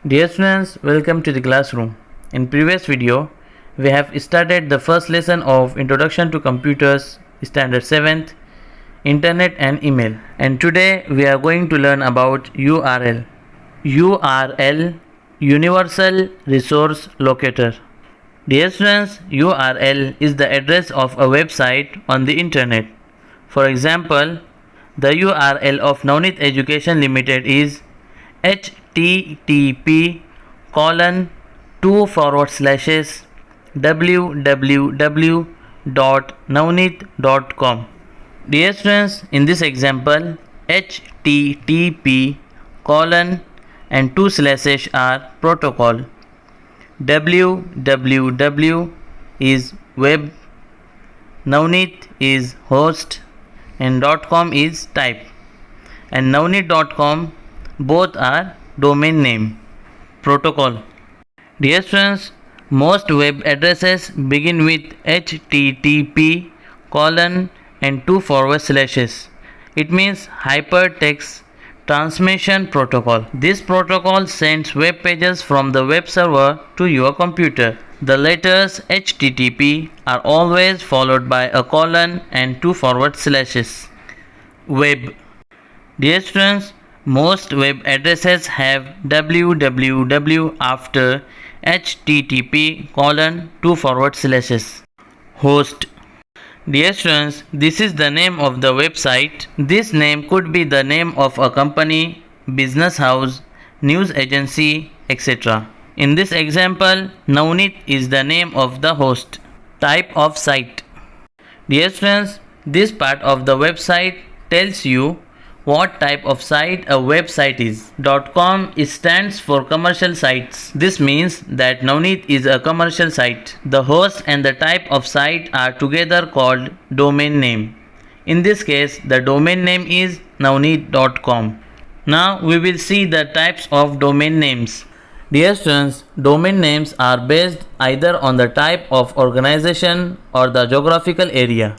Dear students, welcome to the classroom. In previous video, we have started the first lesson of Introduction to Computers, Standard 7th, Internet and Email. And today we are going to learn about URL. URL, Universal Resource Locator. Dear students, URL is the address of a website on the Internet. For example, the URL of Navneet Education Limited is http://www.navneet.com. Dear students, in this example, http colon and two slashes are protocol. www is web, Navneet is host, and .com is type, and Navneet.com both are domain name. Protocol. Dear students, most web addresses begin with http colon and two forward slashes. It means hypertext transmission protocol. This protocol sends web pages from the web server to your computer. The letters http are always followed by a colon and two forward slashes. Web. Dear students, most web addresses have www after http colon two forward slashes. Host. Dear students, this is the name of the website. This name could be the name of a company, business house, news agency, etc. In this example, Navneet is the name of the host. Type of site. Dear students, this part of the website tells you what type of site a website is. .com stands for commercial sites. This means that Navneet is a commercial site. The host and the type of site are together called domain name. In this case, the domain name is Navneet.com. Now we will see the types of domain names. Dear students, domain names are based either on the type of organization or the geographical area.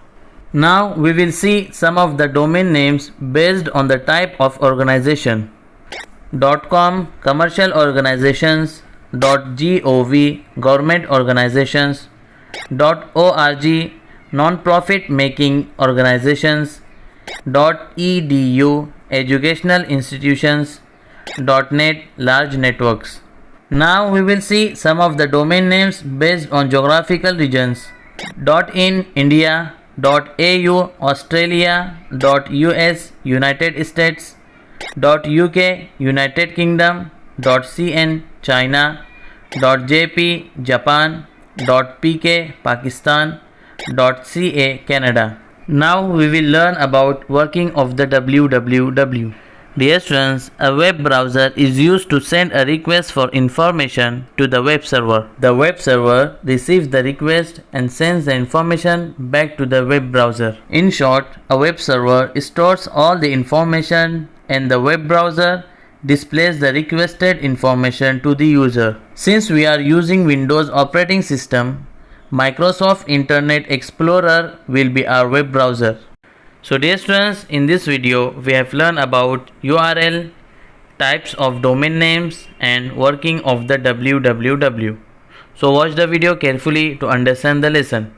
Now we will see some of the domain names based on the type of organization. .com commercial organizations, .gov government organizations, .org non-profit making organizations, .edu educational institutions, .net large networks. Now we will see some of the domain names based on geographical regions. .in India, .au Australia, .us United States, .uk United Kingdom, .cn China, .jp Japan, .pk Pakistan, .ca Canada. Now we will learn about working of the www. Dear students, a web browser is used to send a request for information to the web server. The web server receives the request and sends the information back to the web browser. In short, a web server stores all the information and the web browser displays the requested information to the user. Since we are using Windows operating system, Microsoft Internet Explorer will be our web browser. So dear students, in this video we have learned about URL, types of domain names and working of the www. So watch the video carefully to understand the lesson.